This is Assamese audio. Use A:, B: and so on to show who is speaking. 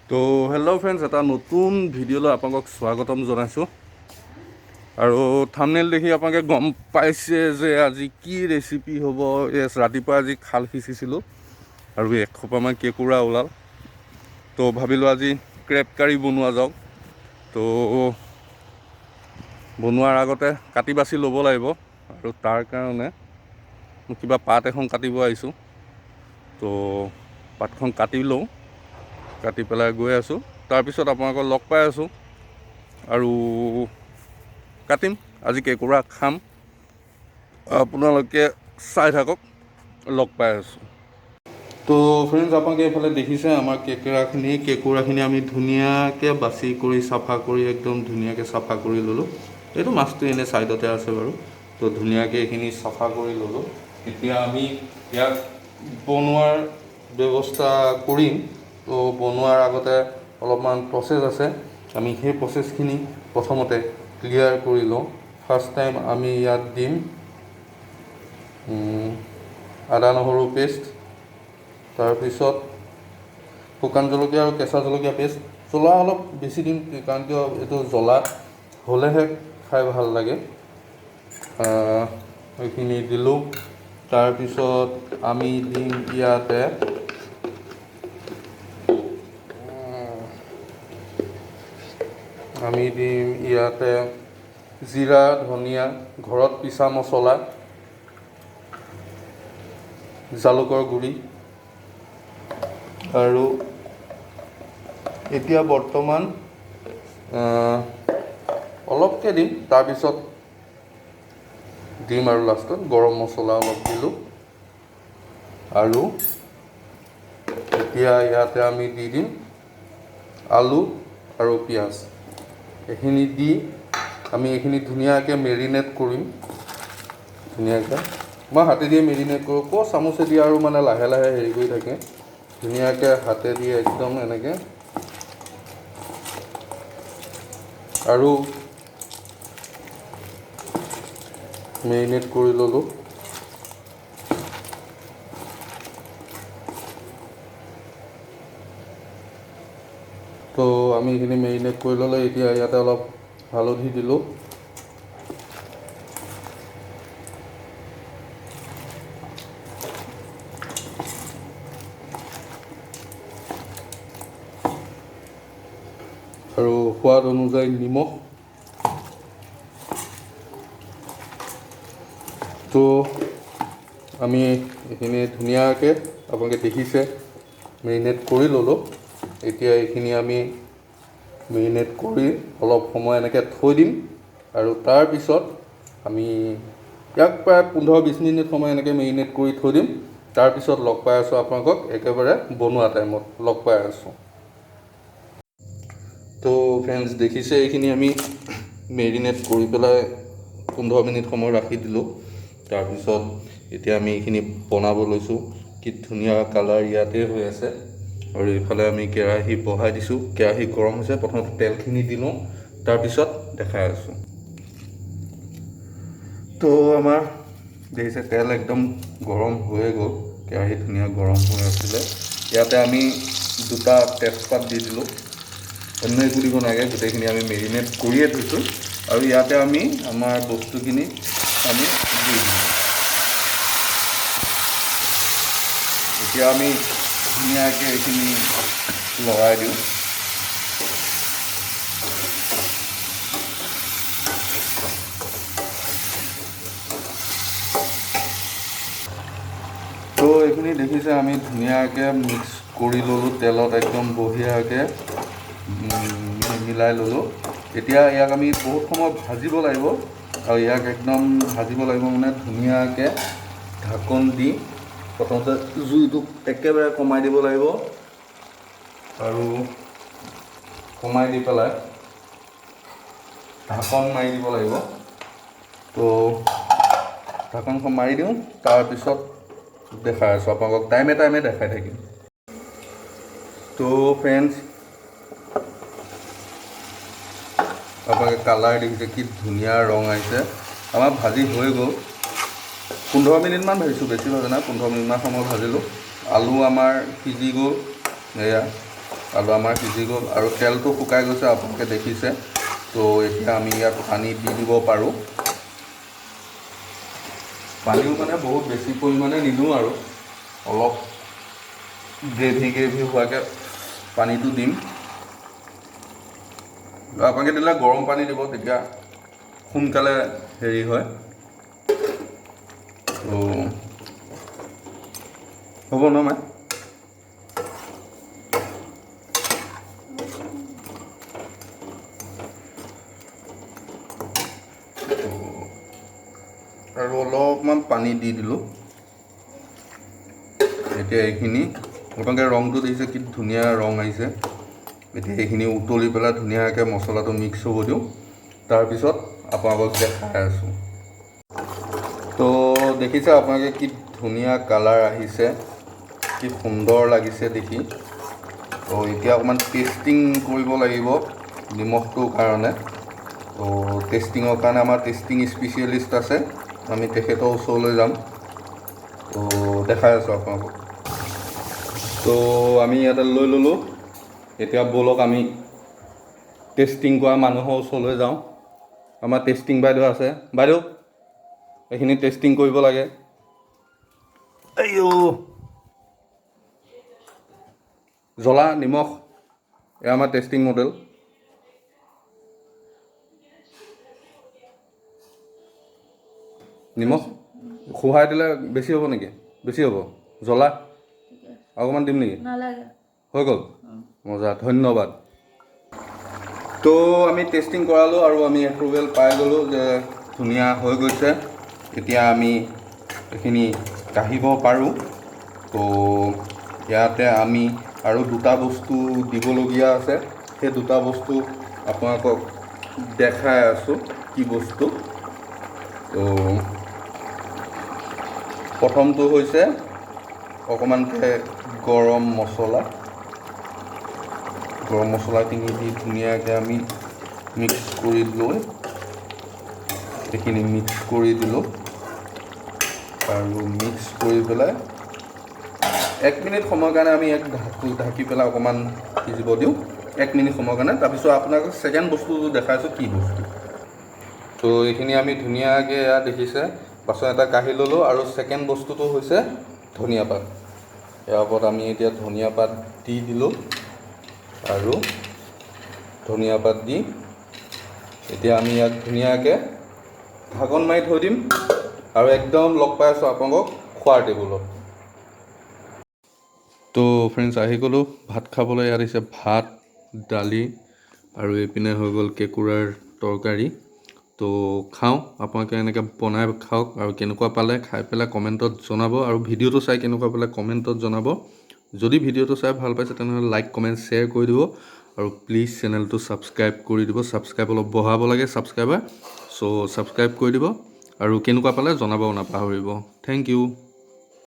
A: তো হেল্ল' ফ্ৰেণ্ডছ, এটা নতুন ভিডিঅ'লৈ আপোনালোকক স্বাগতম জনাইছোঁ। আৰু থাম্বনেইল দেখি আপোনালোকে গম পাইছে যে আজি কি ৰেচিপি হ'ব। ৰাতিপুৱা আজি খাল সিঁচিছিলোঁ আৰু এসোপামান কেঁকুৰা ওলাল। তো ভাবিলোঁ আজি ক্ৰেপ কাৰী বনোৱা যাওক। তো বনোৱাৰ আগতে কাটি বাছি ল'ব লাগিব, আৰু তাৰ কাৰণে কিবা পাত এখন কাটিব আহিছোঁ। তো পাতখন কাটি লওঁ, কাটি পেলাই গৈ আছোঁ। তাৰপিছত আপোনালোকক লগ পাই আছোঁ আৰু কাটিম। আজি কেঁকুৰা খাম, আপোনালোকে চাই থাকক, লগ পাই আছোঁ। তো ফ্ৰেণ্ডছ, আপোনালোকে এইফালে দেখিছে আমাৰ কেঁকুৰাখিনি আমি ধুনীয়াকৈ বাছি কৰি চাফা কৰি একদম ধুনীয়াকৈ চাফা কৰি ল'লোঁ। এইটো মাছটো এনেই ছাইডতে আছে বাৰু। তো ধুনীয়াকৈ এইখিনি চাফা কৰি ল'লোঁ। এতিয়া আমি ইয়াক বনোৱাৰ ব্যৱস্থা কৰিম। তো বনোৱাৰ আগতে অলপমান প্ৰচেছ আছে, আমি সেই প্ৰচেছখিনি প্ৰথমতে ক্লিয়াৰ কৰি লওঁ। ফাৰ্ষ্ট টাইম আমি ইয়াত দিম আদা নহৰু পেষ্ট, তাৰপিছত শুকান জলকীয়া আৰু কেঁচা জলকীয়া পেষ্ট। জ্বলা অলপ বেছি দিম, কাৰণ কিয় এইটো জ্বলা হ'লেহে খাই ভাল লাগে। সেইখিনি দিলোঁ। তাৰপিছত আমি দিম ইয়াতে জিৰা, ধনিয়া, ঘৰত পিছা মছলা, জালুকৰ গুড়ি, আৰু এতিয়া বৰ্তমান অলপকৈ দিম। তাৰপিছত দিম আৰু লাষ্টত গৰম মছলা অলপ দিলোঁ। আৰু এতিয়া ইয়াতে আমি দি দিম আলু আৰু পিঁয়াজ। এইখিনি দি আমি এইখিনি ধুনীয়াকৈ মেৰিনেট কৰিম। ধুনীয়াকৈ মই হাতেদিয়ে মেৰিনেট কৰোঁ, আকৌ চামুচেদি আৰু মানে লাহে লাহে হেৰি কৰি থাকে। ধুনীয়াকৈ হাতেদি একদম এনেকৈ আৰু মেৰিনেট কৰি ল'লোঁ। তো আমি এইখিনি মেৰিনেট কৰি ল'লে এতিয়া ইয়াতে অলপ হালধি দিলোঁ, আৰু সোৱাদ অনুযায়ী নিমখ। তো আমি এইখিনি ধুনীয়াকৈ আপোনালোকে দেখিছে মেৰিনেট কৰি ল'লোঁ। এতিয়া এইখিনি আমি মেৰিনেট কৰি অলপ সময় এনেকৈ থৈ দিম, আৰু তাৰপিছত আমি ইয়াক প্ৰায় 15-20 মিনিট সময় এনেকৈ মেৰিনেট কৰি থৈ দিম। তাৰপিছত লগ পাই আছোঁ আপোনালোকক, একেবাৰে বনোৱা টাইমত লগ পাই আছোঁ। তো ফ্ৰেণ্ডছ, দেখিছে এইখিনি আমি মেৰিনেট কৰি পেলাই 15 মিনিট সময় ৰাখি দিলোঁ। তাৰপিছত এতিয়া আমি এইখিনি বনাব লৈছোঁ। কি ধুনীয়া কালাৰ ইয়াতে হৈ আছে। আৰু এইফালে আমি কেৰাহী বহাই দিছোঁ, কেৰাহী গৰম হৈছে। প্ৰথমতে তেলখিনি দি লওঁ, তাৰপিছত দেখাই আছোঁ। তো আমাৰ দেখিছে তেল একদম গৰম হৈয়ে গ'ল, কেৰাহী ধুনীয়া গৰম হৈ আছিলে। ইয়াতে আমি 2টা তেজপাত দি দিলোঁ। অন্য একো দিব নালাগে, গোটেইখিনি আমি মেৰিনেট কৰিয়ে থৈছোঁ। আৰু ইয়াতে আমি আমাৰ বস্তুখিনি আমি দি দিম। এতিয়া আমি ধুনীয়াকৈ এইখিনি লগাই দিওঁ। তো এইখিনি দেখিছে আমি ধুনীয়াকৈ মিক্স কৰি ল'লোঁ, তেলত একদম বঢ়িয়াকৈ মিলাই ল'লোঁ। এতিয়া ইয়াক আমি বহুত সময় ভাজিব লাগিব, আৰু ইয়াক একদম ভাজিব লাগিব মানে ধুনীয়াকৈ ঢাকন দি। প্ৰথমতে জুইটো একেবাৰে কমাই দিব লাগিব, আৰু কমাই দি পেলাই ঢাকন মাৰি দিব লাগিব। তো ঢাকনখন মাৰি দিওঁ, তাৰপিছত দেখাই আছোঁ আপোনালোকক, টাইমে টাইমে দেখাই থাকিম। তো ফ্ৰেণ্ডছ, আপোনালোকে কালাৰ দেখিছে কি ধুনীয়া ৰং আহিছে। আমাৰ ভাজি হৈ গ'ল। 15 মিনিটমান ভাজিছোঁ, বেছি ভাজা নাই, 15 মিনিটমান সময় ভাজিলোঁ। আলু আমাৰ সিজি গ'ল। এয়া আলু আমাৰ সিজি গ'ল আৰু তেলটো শুকাই গৈছে, আপোনালোকে দেখিছে। তো এতিয়া আমি ইয়াত পানী দি দিব পাৰোঁ। পানীও মানে বহুত বেছি পৰিমাণে নিদিওঁ আৰু অলপ গ্ৰেভি হোৱাকৈ পানীটো দিম। আপোনালোকে দিলে গৰম পানী দিব, তেতিয়া সোনকালে হেৰি হয়। তো হ'ব ন মা? আৰু অলপমান পানী দি দিলোঁ। এতিয়া এইখিনি আপোনালোকে ৰংটো দেখিছে, কি ধুনীয়া ৰং আহিছে। এতিয়া এইখিনি উতলি পেলাই ধুনীয়াকৈ মছলাটো মিক্স হ'ব দিওঁ। তাৰপিছত আপোনালোকক দেখাই আছোঁ। তো দেখিছে আপোনালোকে কি ধুনীয়া কালাৰ আহিছে, কি সুন্দৰ লাগিছে দেখি। তো এতিয়া অকণমান টেষ্টিং কৰিব লাগিব নিমখটোৰ কাৰণে। তো টেষ্টিঙৰ কাৰণে আমাৰ টেষ্টিং স্পেচিয়েলিষ্ট আছে, আমি তেখেতৰ ওচৰলৈ যাম। তো দেখাই আছোঁ আপোনালোকক। তো আমি ইয়াতে লৈ ল'লোঁ। এতিয়া ব'লক আমি টেষ্টিং কৰা মানুহৰ ওচৰলৈ যাওঁ। আমাৰ টেষ্টিং বাইদেউ আছে। বাইদেউ, এইখিনি টেষ্টিং কৰিব লাগে। জ্বলা নিমখ, এয়া আমাৰ টেষ্টিং মডেল। নিমখ খুহাই দিলে বেছি হ'ব নেকি? বেছি হ'ব। জ্বলা অকণমান দিম নেকি? হৈ গ'ল? মজা, ধন্যবাদ। তো আমি টেষ্টিং কৰালোঁ আৰু আমি এপ্ৰুভেল পাই গ'লোঁ যে ধুনীয়া হৈ গৈছে। এতিয়া আমি এইখিনি কাঢ়িব পাৰোঁ। তো ইয়াতে আমি আৰু দুটা বস্তু দিবলগীয়া আছে। সেই দুটা বস্তু আপোনালোকক দেখাই আছোঁ কি বস্তু। তো প্ৰথমটো হৈছে অকণমানকৈ গৰম মছলাখিনি দি ধুনীয়াকৈ আমি মিক্স কৰি লৈ এইখিনি মিক্স কৰি দিলোঁ। আৰু মিক্স কৰি পেলাই 1 মিনিট সময়ৰ কাৰণে আমি ঢাকি পেলাই অকণমান সিজিব দিওঁ, 1 মিনিট সময়ৰ কাৰণে। তাৰপিছত আপোনাক ছেকেণ্ড বস্তুটো দেখাইছোঁ কি বস্তু। তো এইখিনি আমি ধুনীয়াকৈ এয়া দেখিছে বাচন এটা কাঢ়ি ল'লোঁ। আৰু ছেকেণ্ড বস্তুটো হৈছে ধনিয়া পাত। ইয়াৰ ওপৰত আমি এতিয়া ধনিয়া পাত দি দিলোঁ। আৰু ধনিয়া পাত দি এতিয়া আমি ইয়াক ধুনীয়াকৈ ঢাকন মাৰি থৈ দিম। আৰু একদম লগ পাই আছোঁ আপোনালোকক খোৱাৰ টেবুলত। তো ফ্ৰেণ্ডছ, আহি গ'লোঁ ভাত খাবলৈ। ইয়াত দিছে ভাত, দালি আৰু এইপিনে হৈ গ'ল কেঁকুৰাৰ তৰকাৰী। তো খাওঁ, আপোনালোকে এনেকৈ বনাই খাওক। আৰু কেনেকুৱা পালে খাই পেলাই কমেণ্টত জনাব। আৰু ভিডিঅ'টো চাই কেনেকুৱা পালে কমেণ্টত জনাব। যদি ভিডিঅ'টো চাই ভাল পাইছে তেনেহ'লে লাইক কমেণ্ট শ্বেয়াৰ কৰি দিব। আৰু প্লিজ চেনেলটো ছাবস্ক্ৰাইব কৰি দিব। ছাবস্ক্ৰাইব অলপ বঢ়াব লাগে ছাবস্ক্ৰাইবাৰ। চ' ছাবস্ক্ৰাইব কৰি দিব আৰু কেনেকুৱা পালে জনাব নাপাহৰিব। Thank U.